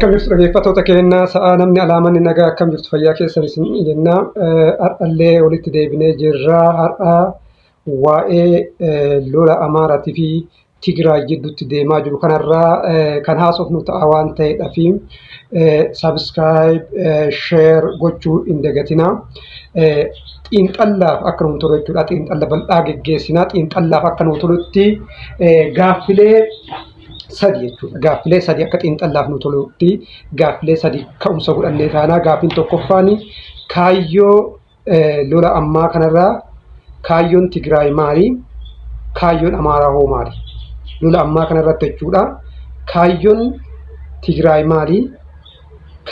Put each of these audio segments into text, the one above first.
Akkam jirtu dhaggeeffattoota keenya sa'a namni alaamanni nagaa akkam jirtu fayyaa keessan isin jenna har'allee walitti deebinee jirra har'a waa'ee lola Amaaraatii fi Tigraay jidduutti deemaa jiru kanarraa kan haasofnu ta'a waan ta'eedhaa fi subscribe share gochuu hin dagatinaa. Xiinxallaaf akka nuti tolu jechuudha. Xiinxalla bal'aa geggeessinaa. Xiinxallaaf akka nuti tolutti gaaffilee sadi jechuudha. Gaaffilee sadi akka xiinxallaaf nu tolutti gaaffilee sadi ka'umsa godhannee taanaa. Gaaffiin tokkoffaan kaayyoo lola ammaa kanarraa kaayyoon Tigraay maali? Kaayyoon Amaaraa hoo maali? Lola ammaa kanarratti jechuudha. Kaayyoon Tigraay maali?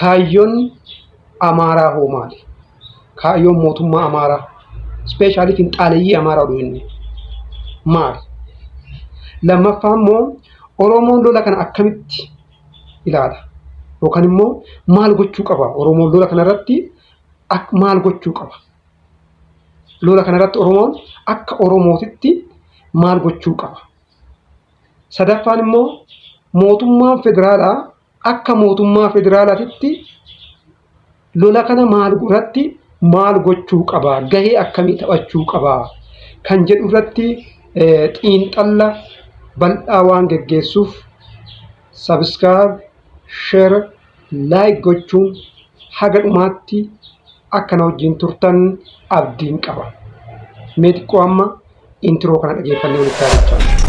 Kaayyoon Amaaraa hoo maali? Kaayyoon mootummaa Amaaraa ispeeshaalii finxaaleeyyii Amaaraa dhuunfaa maali? Lammaffaa immoo Oromoon lola kana akkamitti ilaala? Yookaan immoo maal gochuu qaba? Oromoon lola kanarratti maal gochuu qaba? Lola kanarratti Oromoon akka Oromootitti maal gochuu qaba? Sadaffaan immoo mootummaan federaalaa akka mootummaa federaalaatitti lola kana maal gochuu qaba? Gahee akkamii taphachuu qaba? Kan jedhu irratti xiinxalla bal'aa waan geggeessuuf subscribe share like gochuun haga dhumaatti akka na wajjin turtan abdiin qaba. Mee xiqqoo amma intro kana dhageeffannee walitti haasofna.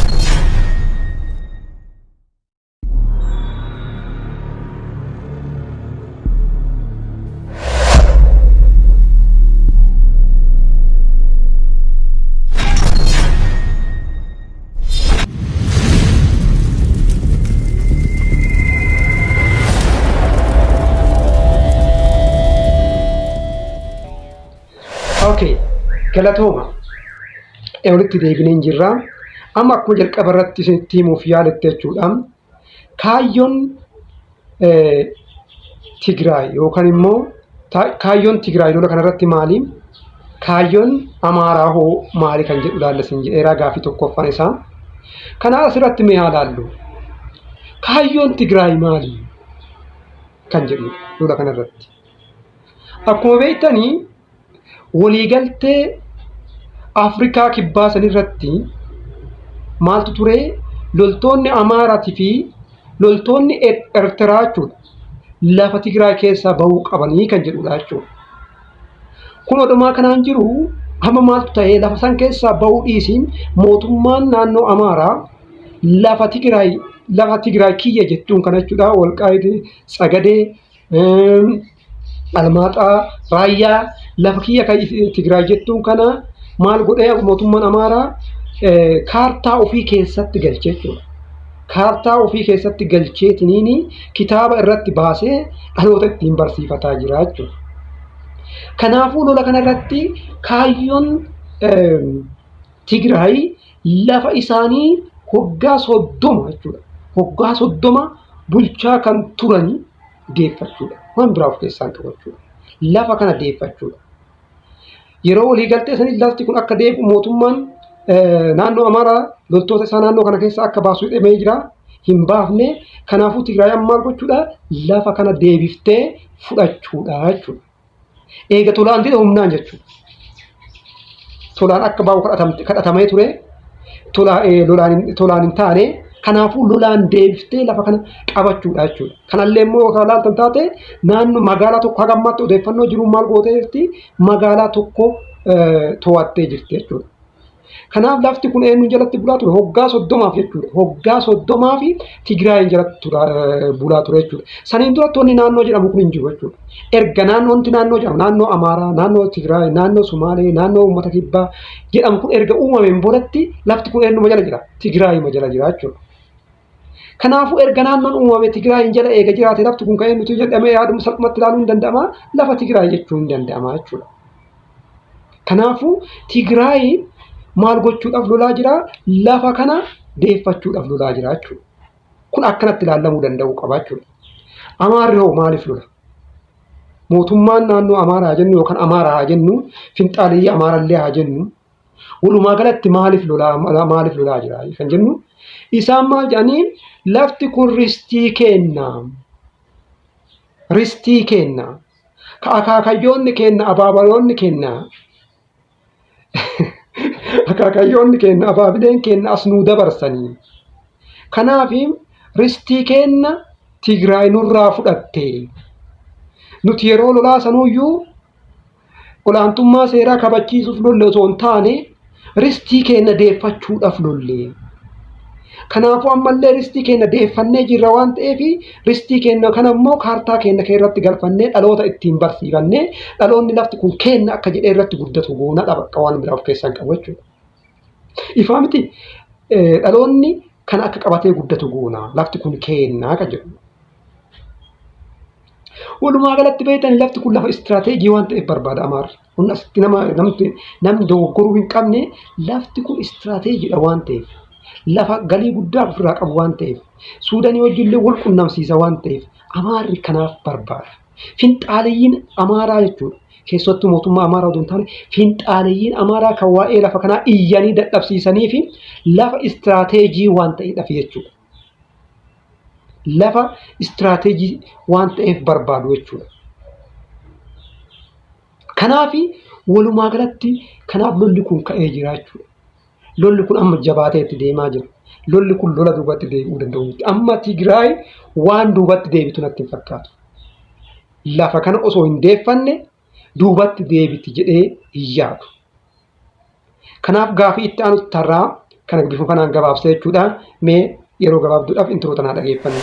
Okay, galatooma. Walitti deebinee jirra. Amma akkuma jalqaba irratti isinitti himuuf yaalatte jechuudha. Kaayyoon Tigraay yookaan immoo kaayyoon Tigraay lola kanarratti maali? Kaayyoon Amaaraa hoo maali kan jedhu ilaalla isin jedheeraa gaaffii tokkoffaan isaa. Kana asirratti mee haa ilaallu. Kaayyoon Tigraay maali kan jedhu lola kanarratti. Akkuma beektanii waliigaltee Afrikaa kibbaa sanirratti maaltu ture? Loltoonni Amaaraatii fi loltoonni Eertiraa jechuudha lafa Tigraay keessaa bahuu qabanii kan jedhudha jechuudha. Kun odumaa kanaan jiru amma maaltu ta'ee lafa san keessaa bahuu dhiisiin mootummaan naannoo Amaaraa lafa Tigraay kiyya jettuun kana jechuudha. Walqaayitee, Tsagadee, Almaaxaa, Raayyaa lafa kiyya Tigraay jettuun kana maal godhee mootummaan Amaaraa kaartaa ofii keessatti galchee jechuudha. Kaartaa ofii keessatti galcheetiniin kitaaba irratti baasee dhaloota ittiin barsiifataa jira jechuudha. Kanaafuu lola kanarratti kaayyoon Tigraay lafa isaanii waggaa 30 jechuudha. Waggaa 30 bulchaa kan turanii deeffachuudha. Waan biraa of keessaa qabu jechuudha. Lafa kana deeffachuudha. Yeroo waliigaltee sanii lafti kun akka deebi'u mootummaan naannoo Amaaraa loltoota isaa naannoo kana keessa akka baasuu dhimee jira. Hin baafne. Kanaafuu Tigraay maal gochuudha? Lafa kana deebiftee fudhachuudha jechuudha. Eega tolaan dida humnaan jechuudha. Tolaan akka baa'u kadhatamee ture. Tolaan hin taane. Kanaafuu lolaan deebiftee lafa kana qabachuudha jechuudha. Kanallee immoo kan ilaaltan taate naannoo magaalaa tokko haga ammaatti odeeffannoo jiru maal gootee jirti? Magaalaa tokko to'attee jirti jechuudha. Kanaaf lafti kun eenyuun jalatti bulaa ture? Waggaa 30 jechuudha. Waggaa 30 fi Tigraayin jalatti bulaa ture jechuudha. Saniin duratti wanni naannoo jedhamu kun hin jiru jechuudha. Erga naannoo jedhamu naannoo Amaaraa, naannoo Tigraay, naannoo Sumaalee, naannoo uummata kibbaa jedhamu kun erga uumameen boodatti lafti kun eenyuma jala jira? Tigraayima jala jira jechuudha. Kanaafuu erga naannoon uumame Tigraayin jala eega jiraate lafti kun ka'ee nuti jedhamee yaaduma salphumatti ilaaluu hin danda'ama. Lafa Tigraay jechuun hin danda'ama jechuudha. Kanaafuu Tigraay maal gochuudhaaf lolaa jira? Lafa kana deeffachuudhaaf lolaa jira jechuudha. Kun akkanatti ilaalamuu danda'u qaba jechuudha. Amaarri hoo maaliif lola? Mootummaan naannoo Amaaraa haa jennu yookaan Amaaraa haa jennu, finxaaleeyyii Amaaraallee haa jennu, walumaa galatti maaliif lolaa jira kan jennu isaan maal jedhanii lafti kun ristii kenna. ristii kenna ka akaakayyoonni kenna abaabayoonni kenna akaakayyoonni kenna abaabileen kenna as nuu dabarsanii kanaaf ristii kenna Tigraay nurraa fudhatte nuti yeroo lolaa sanuyyuu olaantummaa seeraa kabachiisuuf lolle osoo hin taane ristii kenna deeffachuudhaaf lolle. Kanaafuu ammallee ristii kenna deeffannee jirra waan ta'eef ristii kenna kana immoo kaartaa kenna irratti galfannee dhaloota ittiin barsiifannee dhaloonni lafti kun kenna akka jedhee irratti guddatu goona dhaba waan biraa of keessaa qabu jechuudha. Ifaa miti dhaloonni kana akka qabatee guddatu goona lafti kun kenna akka jedhu. Walumaa galatti beektan lafti kun lafa istiraateejii waan ta'eef barbaada Amaarri. Kun asitti namni dogoggoruu hin qabne lafti kun istiraateejiidha waan ta'eef. Lafa galii guddaa ofirraa qabu waan ta'eef Suudaanii wajjillee wal qunnamsiisa waan ta'eef Amaarri kanaaf barbaada. Finxaaliyyiin Amaaraa jechuudha. Keessattuu mootummaa Amaaraa osoo hin taane finxaaliyyiin Amaaraa kan waa'ee lafa kanaa iyyanii dadhabsiisanii fi lafa istiraateejii waan ta'eedhaaf jechuudha. Lafa istiraateejii waan ta'eef barbaadu jechuudha. Kanaaf walumaa galatti kanaaf lolli kun ka'ee jira jechuudha. Lolli kun amma jabaatee itti deemaa jira. Lolli kun lola duubatti deebi'uu danda'u miti. Amma Tigraay waan duubatti deebitu natti hin fakkaatu. Lafa kana osoo hin deeffanne duubatti deebiti jedhee hin yaadu. Kanaaf gaafii itti aanutti tarraa kana bifa kanaan gabaabsee jechuudha. Mee yeroo gabaabduudhaaf intro tanaa dhageeffanne.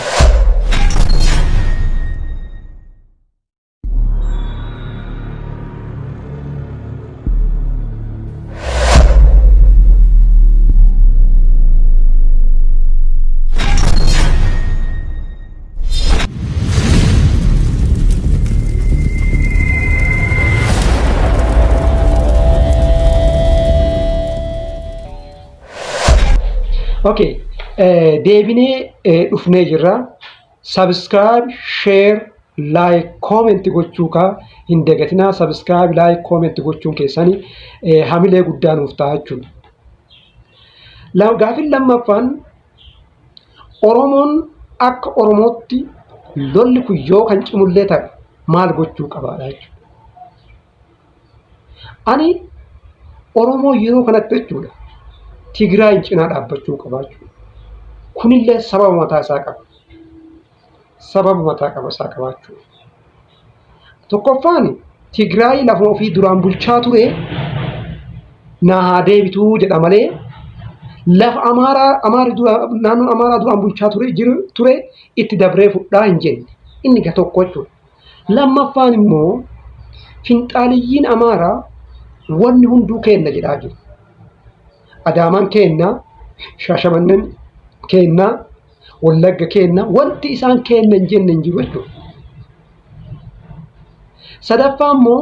Okay, deebinee dhufnee jirra. Subscribe, share, like, comment gochuu hin dagatinaa. Subscribe, like, comment gochuun keessanii hamilee guddaa nuuf ta'a jechuudha. Gaaffiin lammaffaan Oromoon akka Oromootti lolli kun yoo kan cimullee ta'e maal gochuu qabaadha jechuudha. Ani Oromoo yeroo kanatti jechuudha. Tigraay cinaa dhaabbachuu qabaachuu. Kunillee sababa mataa isaa qaba. Sababa mataa qaba isaa qabaachuu. Tokkoffaan Tigraay lafa ofii duraan bulchaa ture naa deebituu jedha malee lafa naannoon Amaaraa duraan bulchaa ture itti dabree fudhaa hin jenne. Inni ga tokko jechuudha. Lammaffaan immoo finxaaliyyiin Amaaraa wanni hunduu kenna jedhaa jiru. Adaamaan kenna, Shaashamanneen kenna, Wallagga kenna, wanti isaan kenna hin jenne hin jiru jechuudha. Sadaffaa immoo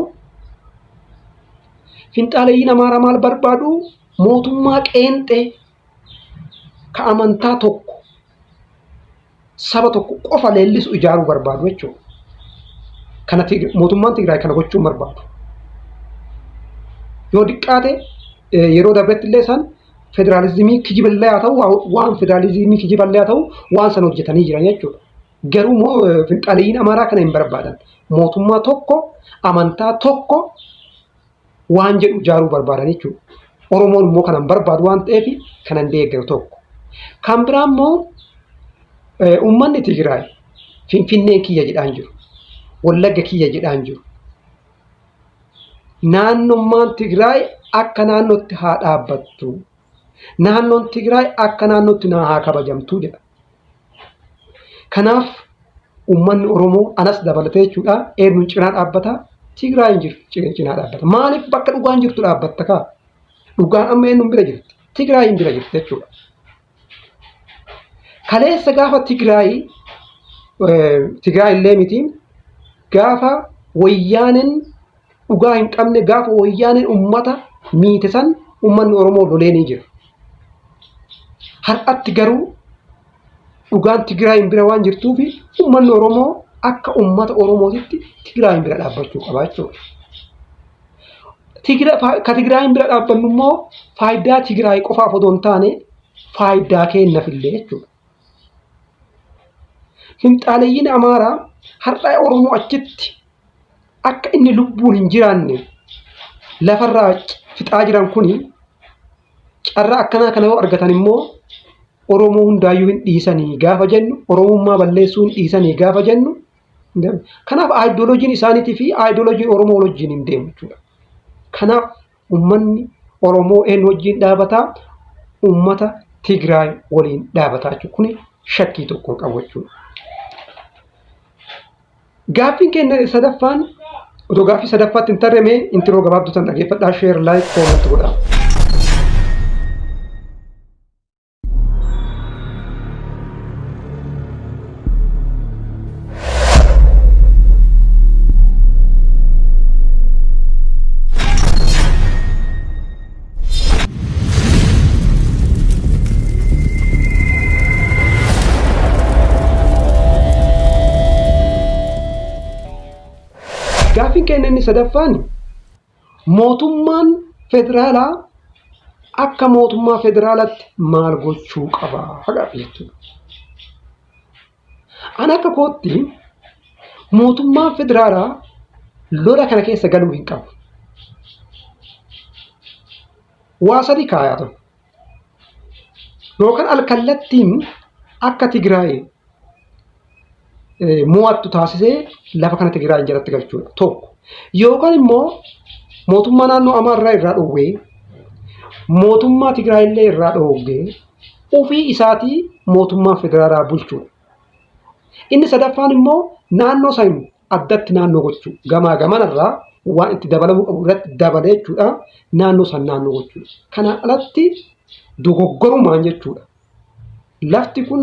finxaaliyyiin Amaaraa maal barbaadu mootummaa qeenxee ka amantaa tokko saba tokko qofa leellisu ijaaruu barbaadu jechuudha. Kana mootummaan Tigraay kana gochuu barbaadu. Yoo diqqaate yeroo darbetti illee san federaalizimii kijiballee haa ta'u waan federaalizimii kijiballee haa ta'u waan san hojjetanii jiran jechuudha. Garuu finxaaliyyiin Amaaraa kana hin barbaadan. Mootummaa tokko amantaa tokko waan jedhu ijaaruu barbaadan jechuudha. Oromoon immoo kana hin barbaadu waan ta'eef kana hin deeggaru tokko. Kan biraa immoo uummanni Tigraay Finfinnee kiyya jedhaan jiru. Wallagga kiyya jedhaan jiru. Naannummaan Tigraay akka naannootti haa dhaabbattu. Naannoon Tigraay akka naannootti haa kabajamtu jedha. Kanaaf uummanni Oromoo anas dabalatee jechuudha eenyuun cinaa dhaabbata Tigraay cinaa dhaabbata. Maaliif bakka dhugaan jirtu dhaabbatta kaa? Dhugaan amma eenyuun bira jirti? Tigraay bira jirti jechuudha. Kaleessa gaafa Tigraay illee miti gaafa wayyaaneen dhugaa hin qabne gaafa wayyaaneen uummata miite san uummanni Oromoo lolee ni jira. Har'atti garuu dhugaan Tigraay bira waan jirtuuf uummanni Oromoo akka uummata Oromootitti Tigraay bira dhaabbachuu qaba jechuudha. Ka Tigraay bira dhaabbannu immoo faayidaa Tigraay qofaaf otoo hin taane faayidaa kennaafillee jechuudha. Finxaaleeyyiin Amaaraa har'a Oromoo achitti akka inni lubbuun hin jiraanne lafarraa fixaa jiran kuni carraa akkanaa kana yoo argatan immoo Oromoo hundaayyuu hin dhiisanii gaafa jennu Oromummaa balleessuu hin dhiisanii gaafa jennu kanaaf aayidooloojiin isaaniitii fi aayidooloojiin Oromoo wajjin hin deemu jechuudha. Kanaaf uummanni Oromoo eenyu wajjin dhaabataa? Uummata Tigraay waliin dhaabataa jechuudha. Kuni shakkii tokko hin qabu jechuudha. Gaaffiin keenya sadaffaan otoo gaaffii sadaffaatti hin tarremee intiroo gabaabduu tan dhaggeeffadhaa sheer laayik koomentii godhaa. Gaaffiin keenya inni sadaffaan mootummaan federaalaa akka mootummaa federaalaatti maal gochuu qaba gaaffii jechuudha. Ani akka kootti mootummaan federaalaa lola kana keessa galuu hin qabu. Waa sadi kaayaa ta'u yookaan alkallattiin akka Tigraay mo'attu taasisee lafa kana Tigraay jalatti galchuudha tokko yookaan immoo mootummaa naannoo Amaaraa irraa dhoowwee mootummaa Tigraay illee irraa dhoowwee ofii isaatii mootummaa federaalaa bulchuudha. Inni sadaffaan immoo naannoo san addatti naannoo gochuu gamaa gamanarraa waan itti dabalamuu qabu irratti dabalee jechuudha naannoo san naannoo gochuudha. Kana alatti dogoggorumaan jechuudha. Lafti kun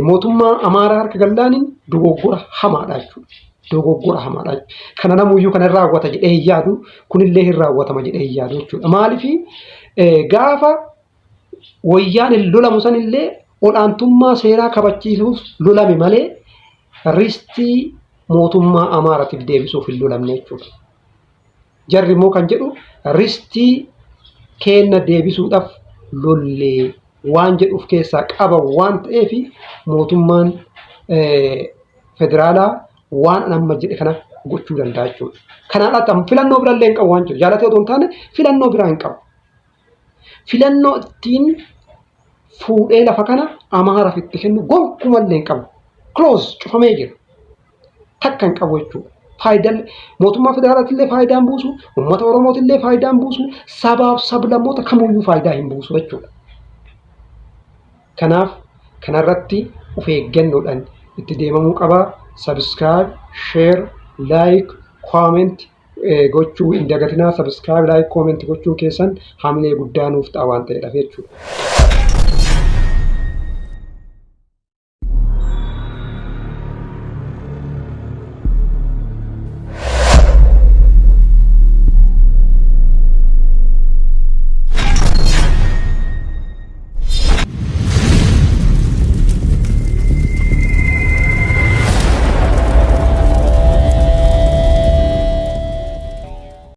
mootummaa Amaaraa harka gallaaniin dogoggora hamaadha jechuudha. Dogoggora hamaadha. Kana namuyyuu kana raawwata jedhee hin yaadu kunillee hin raawwatama jedhee hin yaadu jechuudha. Maaliif gaafa wayyaan lolamu sanillee olaantummaa seeraa kabachiisuuf lolame malee ristii mootummaa Amaaraatiif deebisuuf hin lolamne jechuudha. Jarri immoo kan jedhu ristii kenna deebisuudhaaf lollee waan jedhuuf keessaa qaba waan ta'eef mootummaan federaalaa waan amma jedhe kana gochuu danda'a jechuudha. Kanaadhaan filannoo biraallee hin qabu waan jedhu jaalatee otoo hin taane filannoo biraa hin qabu. Filannoo ittiin fuudhee lafa kana Amaaraaf itti kennu gonkumallee hin qabu. Close cufamee jira. Takka hin qabu jechuudha. Faayidaan mootummaa federaalaatiillee faayidaan buusu, uummata Oromootillee faayidaan buusu, sabaaf sablammoota kamuyyuu faayidaa hin buusu jechuudha. Kanaaf kanarratti of eeggannoodhaan itti deemamuu qaba. Subscribe, share, like, comment gochuu hin dagatinaa. Subscribe, like, comment gochuu keessan hamilee guddaa nuuf ta'a waan ta'eedhaaf jechuudha.